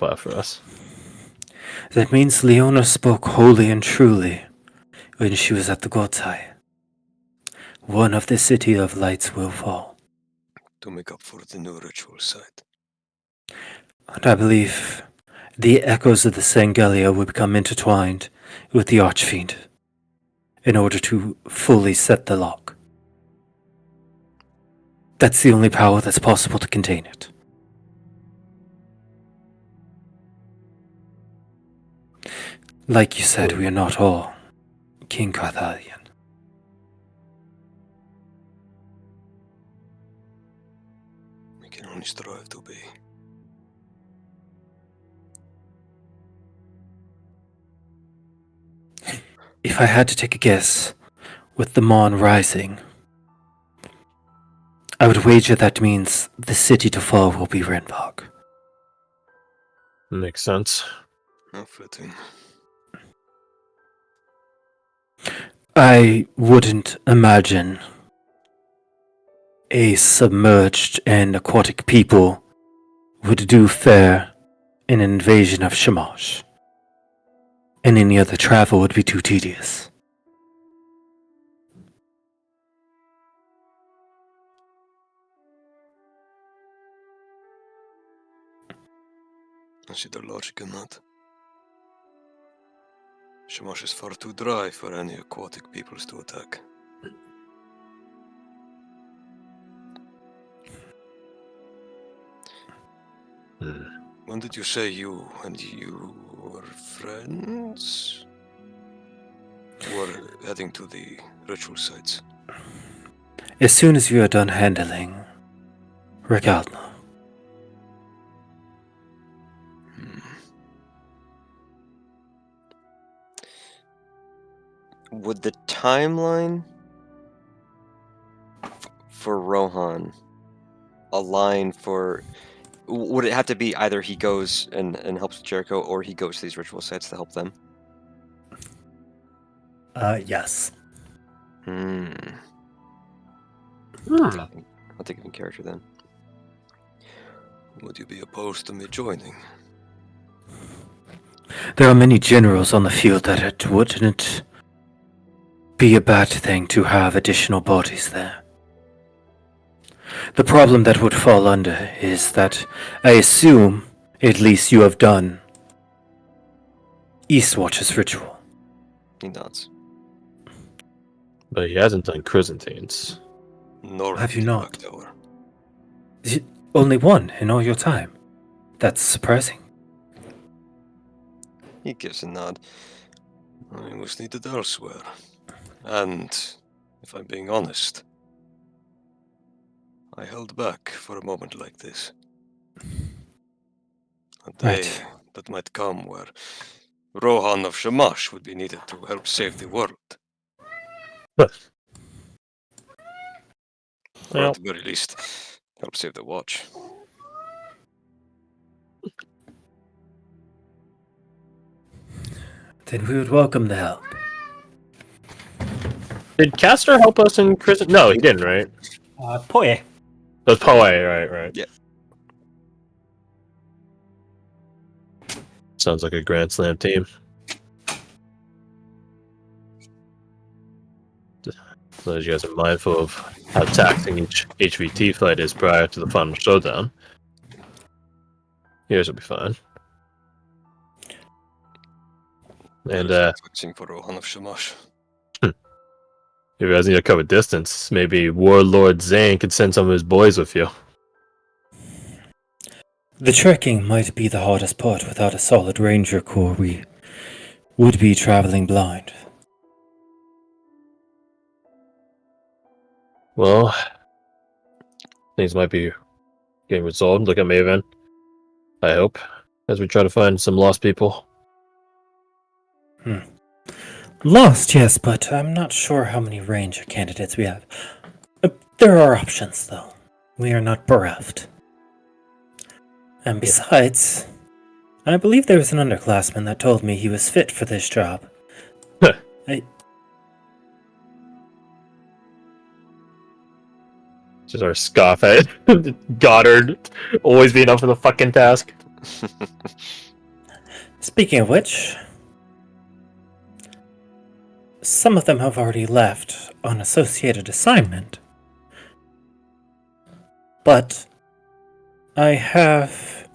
spot for us. That means Leona spoke wholly and truly when she was at the God's Eye. One of the City of Lights will fall. To make up for the new ritual site. And I believe the echoes of the Sangelia will become intertwined with the Archfiend in order to fully set the lock. That's the only power that's possible to contain it. Like you said, we are not all King Carthalion. We can only strive to be. If I had to take a guess, with the Mon rising, I would wager that means the city to fall will be Renvog. Makes sense. How fitting. I wouldn't imagine a submerged and aquatic people would do fair in an invasion of Shamash, and any other travel would be too tedious. I see the logic in that. Shamash is far too dry for any aquatic peoples to attack. When did you say you and your friends were heading to the ritual sites? As soon as you are done handling Regalna. Would the timeline for Rohan align for... Would it have to be either he goes and helps with Jericho, or he goes to these ritual sites to help them? Yes. I'll take it in character then. Would you be opposed to me joining? There are many generals on the field that it wouldn't be a bad thing to have additional bodies there. The problem that would fall under is that I assume at least you have done Eastwatch's ritual. He nods. But he hasn't done Chrysantines. Nor Have you the not? Black Tower. Only one in all your time. That's surprising. He gives a nod. I was needed elsewhere. And, if I'm being honest, I held back for a moment like this. A day that might come where Rohan of Shamash would be needed to help save the world. Or Well, at the very least, help save the watch. Then we would welcome the help. did Castor help us in Chrysant? No, he didn't, right? Poe. That's Poe, right. Yeah. Sounds like a Grand Slam team. So as you guys are mindful of how taxing each HVT fight is prior to the final showdown, yours will be fine. And Searching for Rohan of Shamash. if you guys need to cover distance, maybe Warlord Zane could send some of his boys with you. The trekking might be the hardest part. Without a solid ranger corps, we would be traveling blind. Well, things might be getting resolved. Look at Maven, I hope, as we try to find some lost people. Lost, yes, but I'm not sure how many ranger candidates we have. There are options, though. We are not bereft. And besides, I believe there was an underclassman that told me he was fit for this job. Just our scoff at Goddard always being up for the fucking task. Speaking of which, some of them have already left on associated assignment. But I have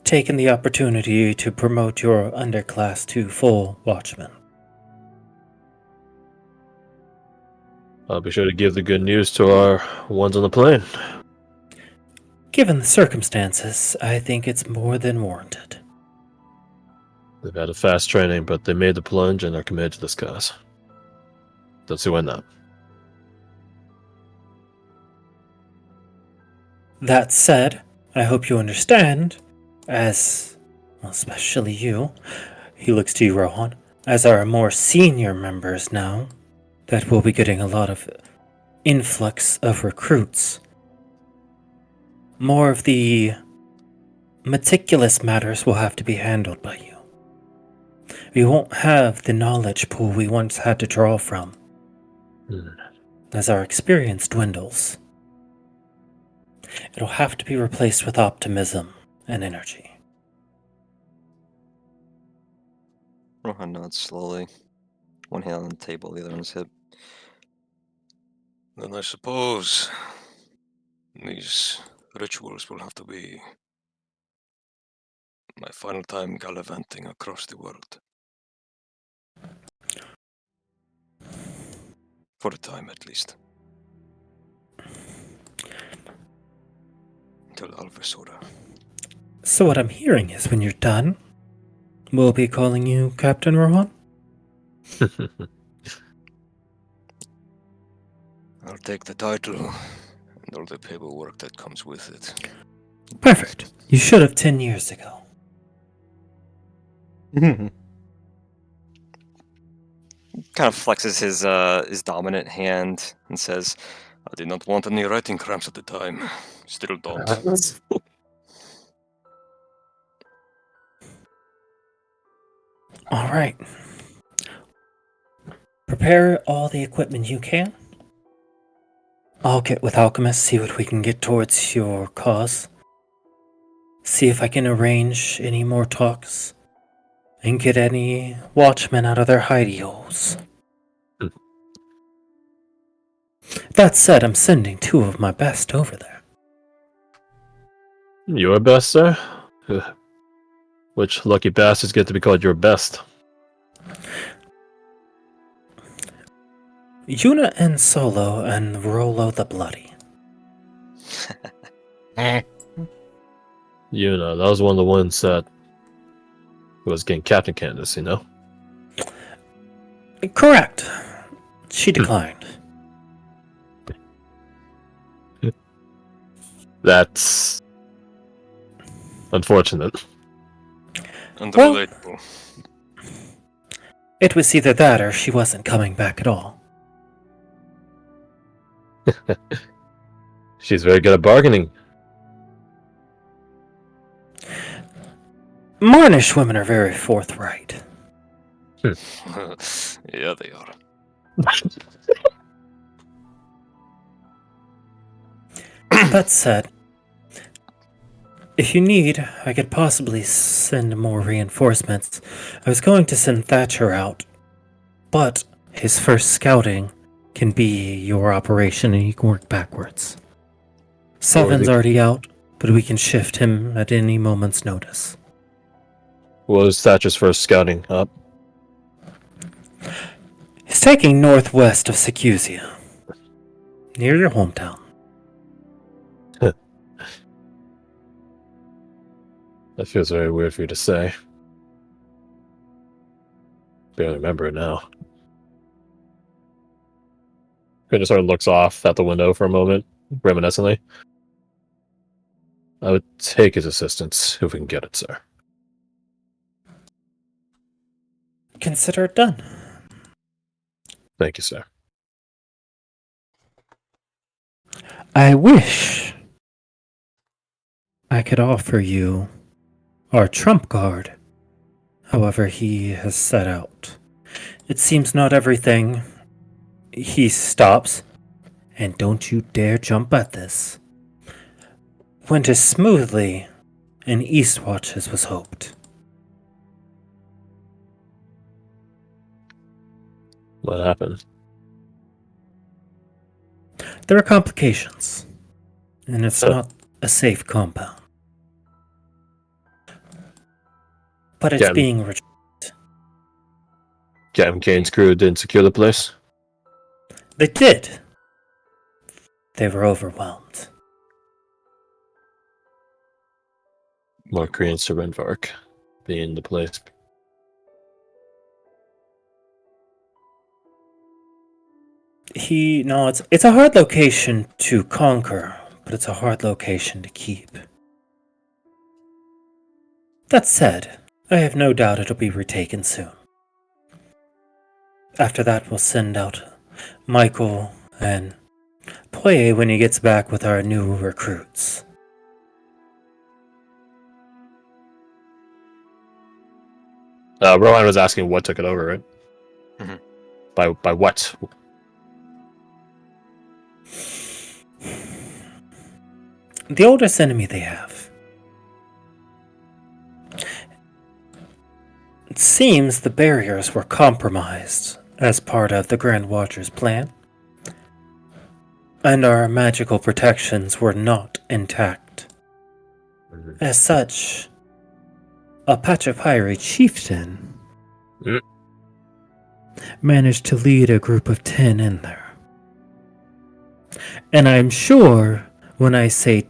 taken the opportunity to promote your underclass to full watchman. I'll be sure to give the good news to our ones on the plane. Given the circumstances, I think it's more than warranted. They've had a fast training, but they made the plunge and are committed to this cause. Don't see why not. That said, I hope you understand, as, well, especially you, he looks to you, Rohan, as our more senior members now, that we'll be getting a lot of influx of recruits. More of the meticulous matters will have to be handled by you. We won't have the knowledge pool we once had to draw from, as our experience dwindles. It'll have to be replaced with optimism and energy. Rohan nods slowly. One hand on the table, the other on his hip. Then I suppose these rituals will have to be my final time gallivanting across the world. For a time, at least. Until Alvesura. So what I'm hearing is when you're done, we'll be calling you Captain Rohan? I'll take the title and all the paperwork that comes with it. Perfect. You should have 10 years ago. Kind of flexes his dominant hand and says, I did not want any writing cramps at the time. Still don't. All right. Prepare all the equipment you can. I'll get with Alchemist, see what we can get towards your cause. See if I can arrange any more talks. And get any watchmen out of their hidey holes. That said, I'm sending 2 of my best over there. Your best, sir? Which lucky bastards get to be called your best? Yuna and Solo and Rolo the Bloody. You know, that was one of the ones that was getting Captain Candace, you know? Correct. She declined. That's unfortunate. Unrelatable. It was either that or she wasn't coming back at all. She's very good at bargaining. Marnish women are very forthright. Yeah, they are. That said, if you need, I could possibly send more reinforcements. I was going to send Thatcher out, but his first scouting can be your operation and you can work backwards. Seven's already out, but we can shift him at any moment's notice. What was Thatcher's first scouting up? He's taking northwest of Secusia, near your hometown. That feels very weird for you to say. Barely remember it now. Kind of sort of looks off at the window for a moment, reminiscently. I would take his assistance if we can get it, sir. Consider it done. Thank you, sir. I wish I could offer you our trump card. However, he has set out. It seems not everything. He stops, and don't you dare jump at this. Went as smoothly in Eastwatch as was hoped. What happened? There are complications, and it's Oh. not a safe compound. But it's Yeah. being Captain Kane's crew didn't secure the place? They did. They were overwhelmed. More Korean Serenvark being the place. No, it's a hard location to conquer, but it's a hard location to keep. That said, I have no doubt it'll be retaken soon. After that, we'll send out Michael and Poye when he gets back with our new recruits. Rohan was asking what took it over, right? Mhm. By what? The oldest enemy they have. It seems the barriers were compromised as part of the Grand Watcher's plan, and our magical protections were not intact. As such, a Pachapiri chieftain Mm. managed to lead a group of 10 in there. And I'm sure when I say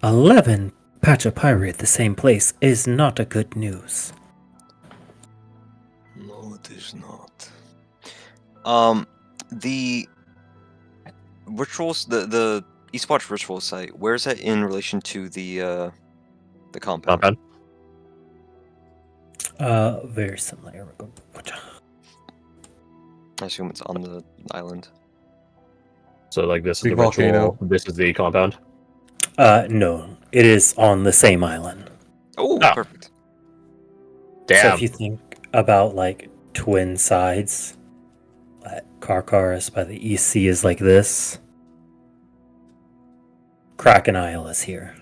11 Pachapiri at the same place is not a good news. No, it is not. The rituals, the Eastwatch ritual site, where's that in relation to the compound? Compound? Very similar. I assume it's on the island. So, like, this is Big the volcano. ritual, this is the compound? No, it is on the same island. Oh, Ah. perfect. So Damn. if you think about like twin sides, Karkaris by the East Sea is like this. Kraken Isle is here.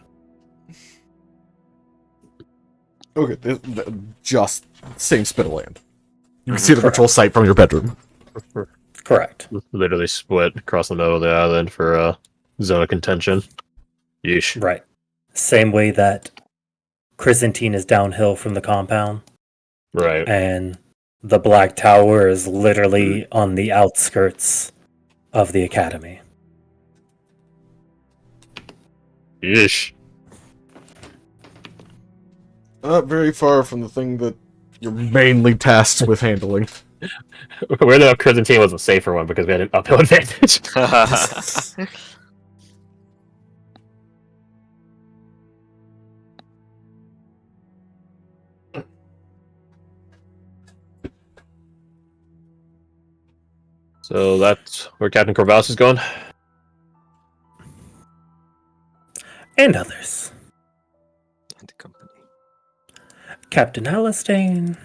Okay, just same spit of land. You can Mhm. see the ritual site from your bedroom. Correct. Literally split across the middle of the island for a zone of contention. Yeesh. Right. Same way that Chrysantine is downhill from the compound, Right. and the Black Tower is literally on the outskirts of the academy. Yeesh. Not very far from the thing that you're mainly tasked with handling. Weird enough, Chrysantine was a safer one because we had an uphill advantage. So that's where Captain Corvallis is going? And others. And the company. Captain Alistane,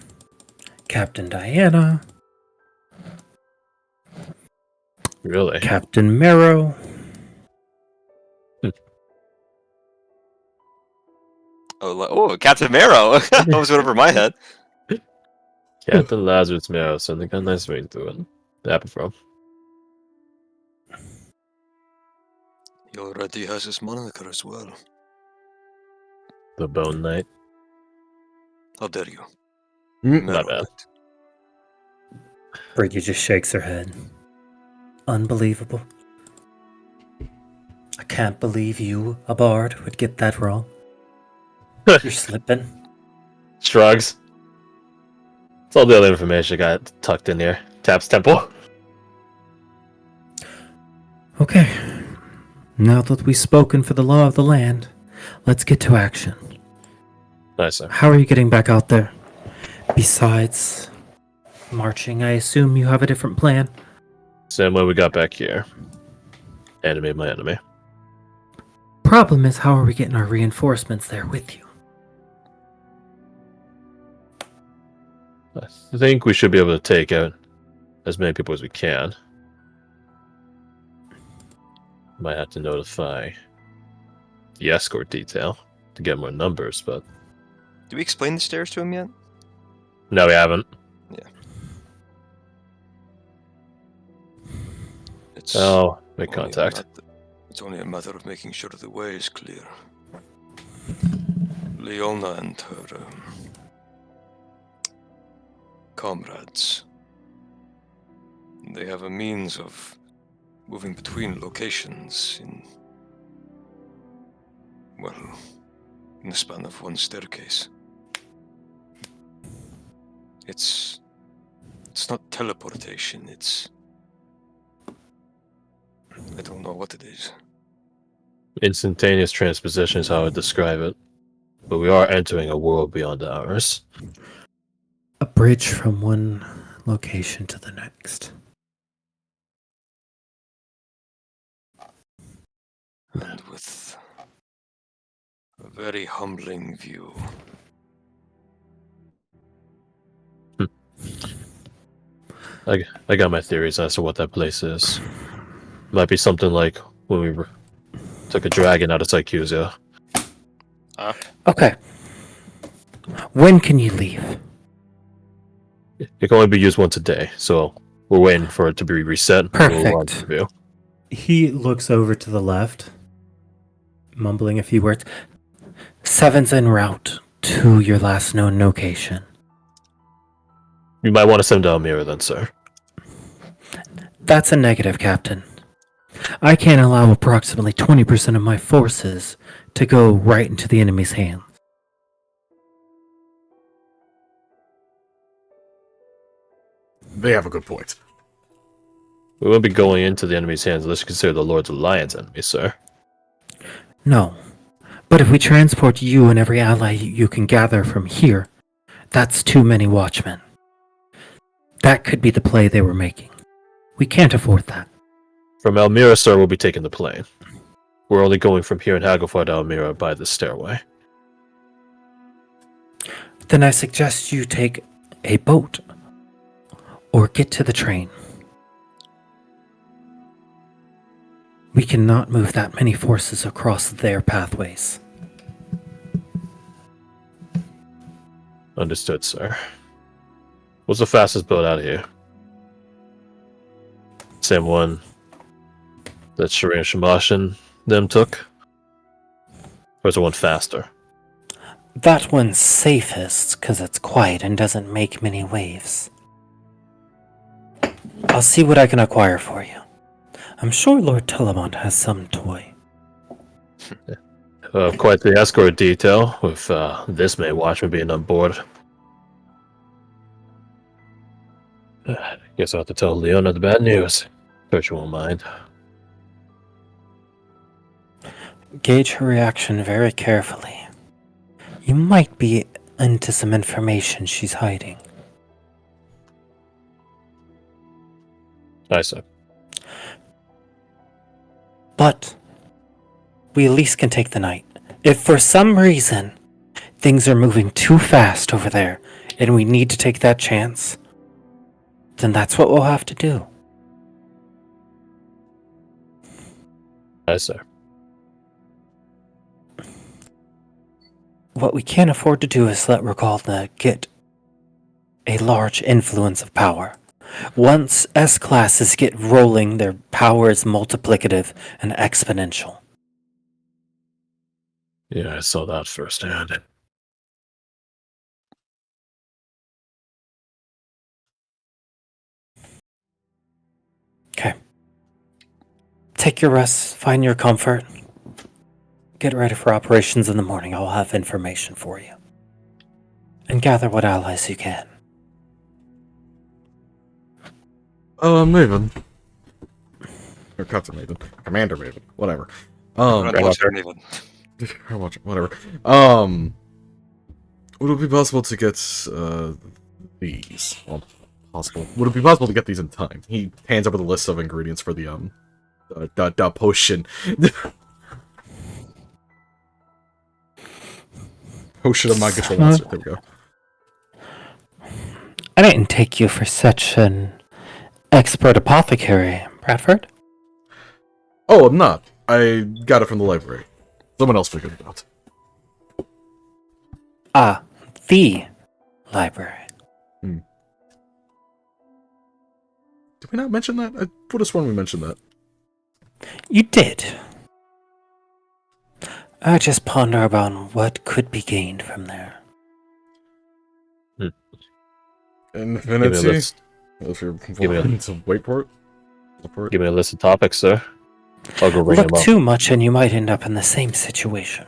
Captain Diana, Really? Captain Marrow. Oh, Captain Marrow! Almost went over my head. Captain Lazarus Marrow, something got a nice ring to it. That happened from. He already has his moniker as well. The Bone Knight. How dare you? Mm, Marrow not bad. Knight. Briggy just shakes her head. Unbelievable. I can't believe you, a bard, would get that wrong. You're slipping. Shrugs. It's all the other information I got tucked in there. Taps Temple. Okay. Now that we've spoken for the law of the land, let's get to action. Nice, sir. How are you getting back out there? Besides marching, I assume you have a different plan? Same way we got back here. Enemy my enemy. Problem is, how are we getting our reinforcements there with you? I think we should be able to take out as many people as we can. Might have to notify the escort detail. to get more numbers, but Did we explain the stairs to him yet? no, we haven't. It's Oh, make only a contact. It's only a matter of making sure the way is clear. Leona and her comrades. They have a means of moving between locations in the span of one staircase. It's not teleportation, I don't know what it is. Instantaneous transposition is how I would describe it. But we are entering a world beyond ours. A bridge from one location to the next. And with a very humbling view. I got my theories as to what that place is. Might be something like when we took a dragon out of Sycusia. Okay. When can you leave? It can only be used once a day, so we're waiting for it to be reset. Perfect. Review. He looks over to the left, mumbling a few words. 7's en route to your last known location. You might want to send down Mira then, sir. That's a negative, Captain. I can't allow approximately 20% of my forces to go right into the enemy's hands. They have a good point. We won't be going into the enemy's hands unless you consider the Lord's Alliance enemy, sir. No. But if we transport you and every ally you can gather from here, that's too many watchmen. That could be the play they were making. We can't afford that. From Elmira, sir, we'll be taking the plane. We're only going from here in Hagelford to Elmira by the stairway. Then I suggest you take a boat or get to the train. We cannot move that many forces across their pathways. Understood, sir. What's the fastest boat out of here? Same one that Shireen Shamash and them took? Or is it one faster? That one's safest because it's quiet and doesn't make many waves. I'll see what I can acquire for you. I'm sure Lord Telemont has some toy. Quite the escort detail, with this May Watchman being on board. Guess I'll have to tell Leona the bad news. But you won't mind. Gauge her reaction very carefully. You might be into some information she's hiding. Aye, sir. But we at least can take the night. If for some reason things are moving too fast over there and we need to take that chance, then that's what we'll have to do. Aye, sir. What we can't afford to do is let Regalda get a large influence of power. Once S-classes get rolling, their power is multiplicative and exponential. Yeah, I saw that firsthand. Okay. Take your rest, find your comfort. Get ready for operations in the morning. I'll have information for you. And gather what allies you can. Maven. Or Captain Maven. Commander Maven. Whatever. Grandmaster Maven. Whatever. Would it be possible to get, these? Well, possible. Would it be possible to get these in time? He hands over the list of ingredients for the, potion. Potion of my control master. There we go. I didn't take you for such an expert apothecary, Bradford. Oh, I'm not. I got it from the library. Someone else figured it out. Ah, the library. Did we not mention that? I would have sworn we mentioned that. You did. I just ponder about what could be gained from there. Give me a Infinity? list. If you're me a- willing to wait for it. Look for it. Give me a list of topics, sir. I'll go bring Look them up. too much and you might end up in the same situation.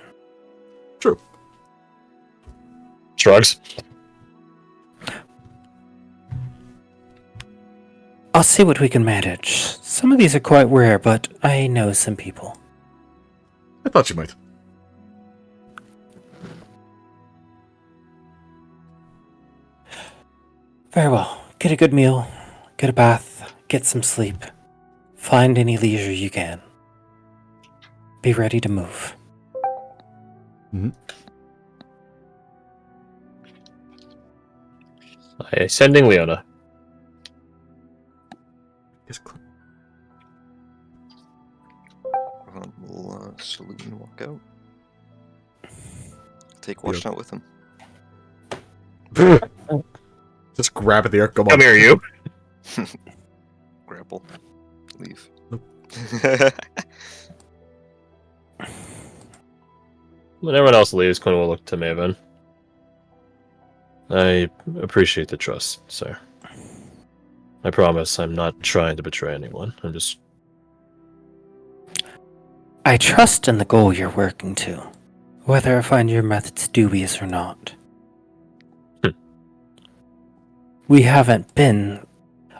True. Shrugs. I'll see what we can manage. Some of these are quite rare, but I know some people. I thought you might. Very well. Get a good meal, get a bath, get some sleep. Find any leisure you can. Be ready to move. Sending Leona. Yes, We'll salute and walk out. Take Watchtower with him. Just grab at the air. Come on. Come here, you. Grapple. Leave. Nope. When everyone else leaves, Quinn will look to Maven. I appreciate the trust, sir. I promise I'm not trying to betray anyone. I'm just... I trust in the goal you're working to, whether I find your methods dubious or not. We haven't been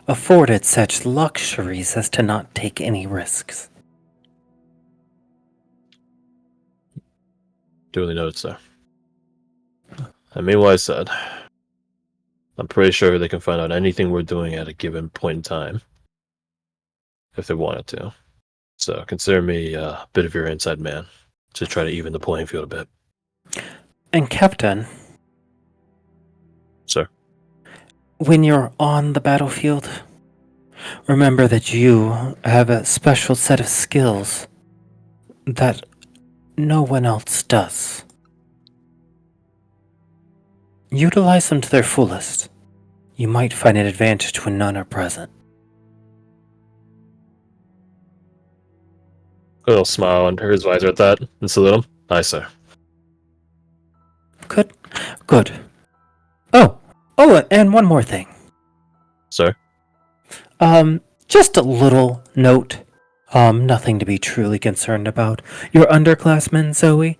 afforded such luxuries as to not take any risks. Duly noted, sir. And meanwhile said, I'm pretty sure they can find out anything we're doing at a given point in time. If they wanted to. So consider me a bit of your inside man to try to even the playing field a bit. And Captain, Sir? when you're on the battlefield, remember that you have a special set of skills that no one else does. Utilize them to their fullest. You might find an advantage when none are present. A little smile under his visor at that and salute him. Aye, sir. Good. Good. Oh, and one more thing. Sir? Just a little note. Nothing to be truly concerned about. Your underclassman, Zoe,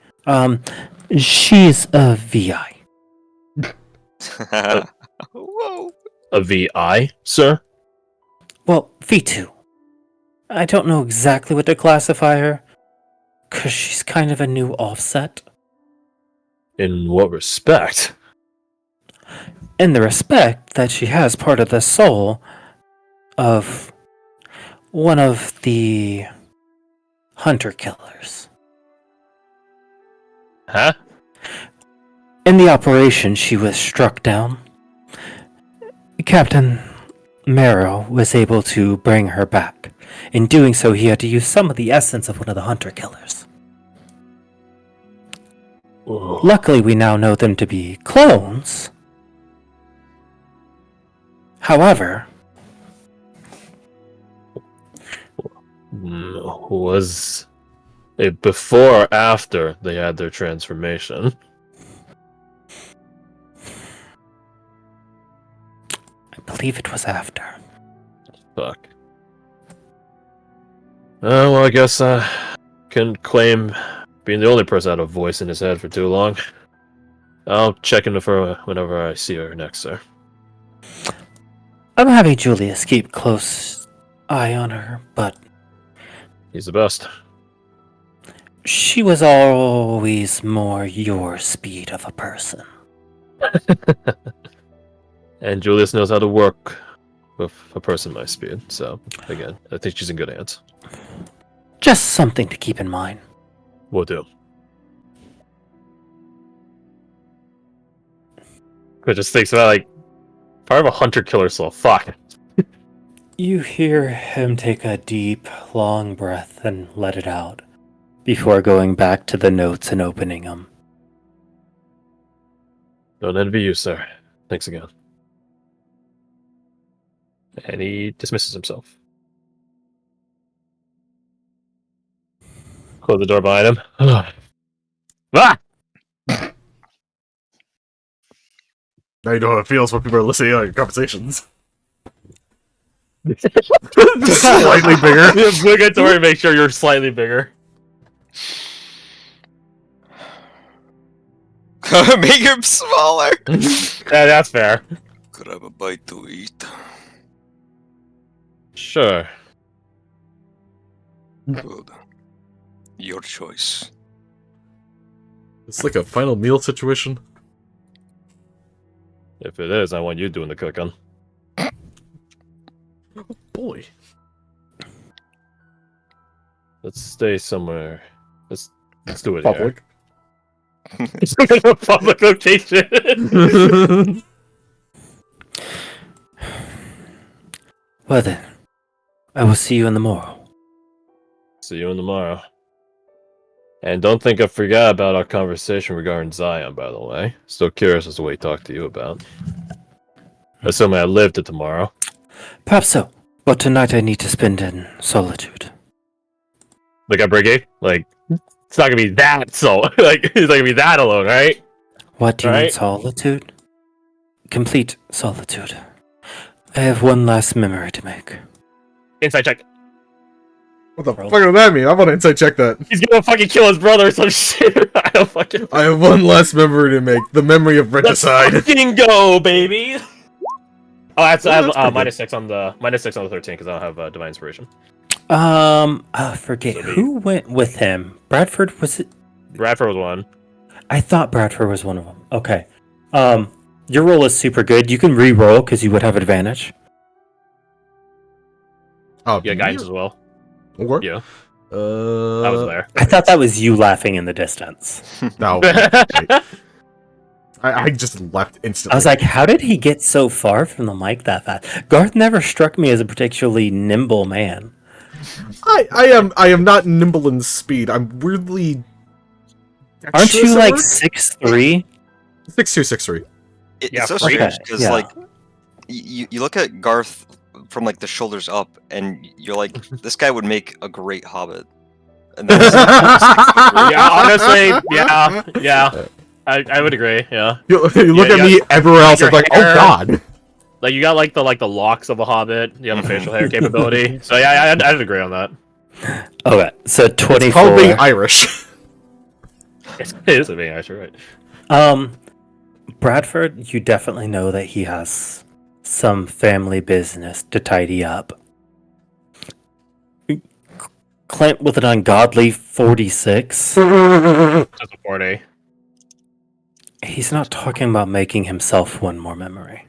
she's a VI. Whoa. A VI, sir? Well, V2. I don't know exactly what to classify her, because she's kind of a new offset. In what respect? In the respect that she has part of the soul of one of the hunter-killers. Huh? In the operation, she was struck down. Captain Marrow was able to bring her back. In doing so, he had to use some of the essence of one of the hunter-killers. Luckily, we now know them to be clones. However, was it before or after they had their transformation? I believe it was after. Fuck. Well, I guess I can claim being the only person out of voice in his head for too long. I'll check in with her whenever I see her next, sir. I'm having Julius keep close eye on her, but He's the best. she was always more your speed of a person. And Julius knows how to work with a person my speed, so again, I think she's in good hands. Just something to keep in mind. Will do. It just thinks about, like, part of a hunter-killer soul. Fuck. You hear him take a deep, long breath and let it out, before going back to the notes and opening them. Don't envy you, sir. Thanks again. And he dismisses himself. Close the door behind him. Ah! Now you know how it feels when people are listening to your conversations. Slightly bigger. The obligatory make sure you're slightly bigger. Make him smaller. Yeah, that's fair. Could I have a bite to eat? Sure. Good. Your choice. It's like a final meal situation. If it is, I want you doing the cooking. Boy. Let's stay somewhere. Let's do it Public. here. It's a public location. Well then, I will see you in the morrow. See you in tomorrow. And don't think I forgot about our conversation regarding Zion, by the way. Still curious as to what he talked to you about. Assuming I live to tomorrow. Perhaps so, but tonight I need to spend in solitude. Like a brigade? Like, it's not gonna be that like, it's not gonna be that alone, right? What do you mean Right. solitude? Complete solitude. I have one last memory to make. Inside check. What the fuck does that mean? I want to inside check that. He's gonna fucking kill his brother or some shit. I don't fucking. I have one last memory to make. The memory of Let's regicide. fucking go, baby! Oh, I Oh, have that's pretty minus 6 on the 13 because I don't have divine inspiration. I forget So the- who went with him. Bradford was it? Bradford was one. I thought Bradford was one of them. Okay. Your roll is super good. You can re-roll because you would have advantage. Oh, Yeah, guidance as well. Or? Yeah, I I was there. I thought that was you laughing in the distance. No. wait. I just left instantly. I was like, how did he get so far from the mic that fast? Garth never struck me as a particularly nimble man. I am not nimble in speed. I'm weirdly. Aren't dexterous you at like work? 6'3"? 6'2", 6'3". Yeah, It's so freak. strange because Yeah. like you look at Garth from like the shoulders up, and you're like, this guy would make a great hobbit. And then Yeah, honestly, yeah. I would agree. Yeah, You look Yeah, at me everywhere else. your I'm like, hair. oh god. like you got like the locks of a hobbit. You have the facial hair capability. So yeah, I'd agree on that. Okay, so It's called 24. being Irish. It is a being actually right. Bradford, you definitely know that he has some family business to tidy up. Clint with an ungodly 46. Just a 40. He's not talking about making himself one more memory.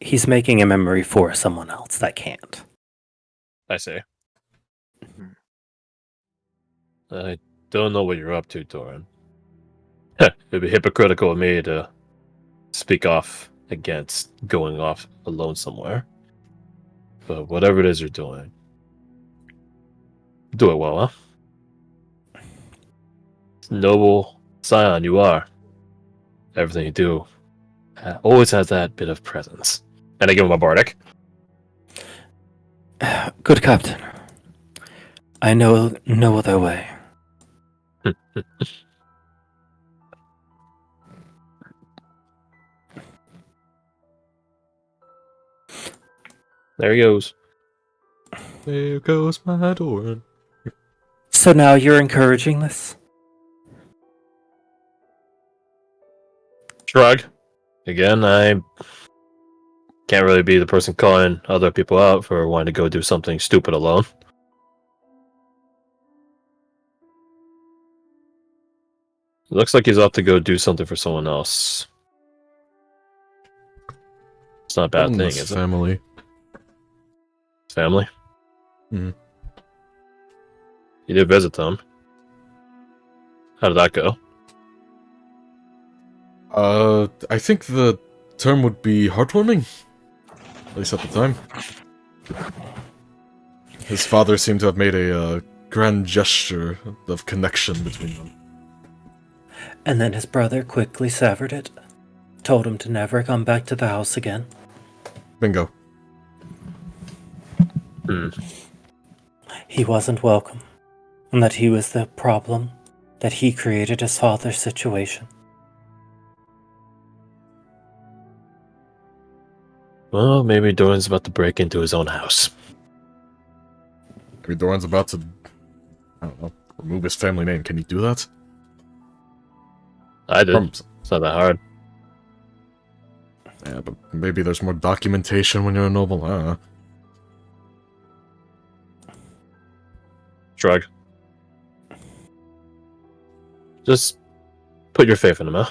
He's making a memory for someone else that can't. I see. I don't know what you're up to, Torin. It'd be hypocritical of me to speak off against going off alone somewhere. But whatever it is you're doing, do it well, huh? Noble scion you are. Everything you do always has that bit of presence. And I give him a bardic. Good captain. I know no other way. There he goes. There goes my door. So now you're encouraging this? Shrug. Again, I can't really be the person calling other people out for wanting to go do something stupid alone. It looks like he's off to go do something for someone else. It's not a bad thing, is it? Family. Family? Mhm. You did visit them. How did that go? I think the term would be heartwarming. At least at the time. His father seemed to have made a grand gesture of connection between them. And then his brother quickly severed it, told him to never come back to the house again. Bingo. He wasn't welcome, and that he was the problem, that he created his father's situation. Well, maybe Doran's about to break into his own house. Maybe Doran's about to, I don't know, remove his family name. Can you do that? I did. From, It's not that hard. yeah, but maybe there's more documentation when you're a noble. I don't know. Shrug. Just put your faith in him, huh?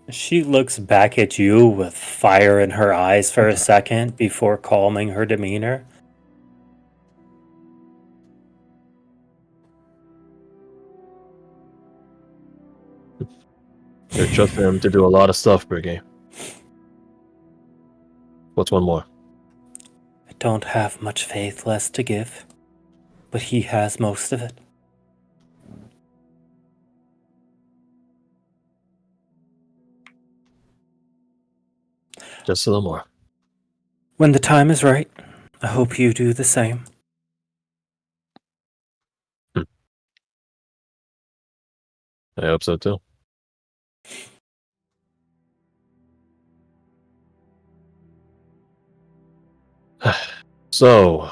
She looks back at you with fire in her eyes for a second before calming her demeanor. You're trusting him to do a lot of stuff, Briggy. What's one more? I don't have much faith left to give, but he has most of it. Just a little more. When the time is right, I hope you do the same. I hope so too. So,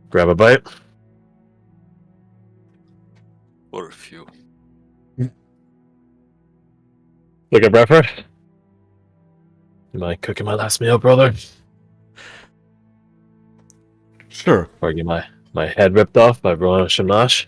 grab a bite. Or a few. Look at Bradford. You mind cooking my last meal, brother? Sure. Or get my head ripped off by Rowan Shamash?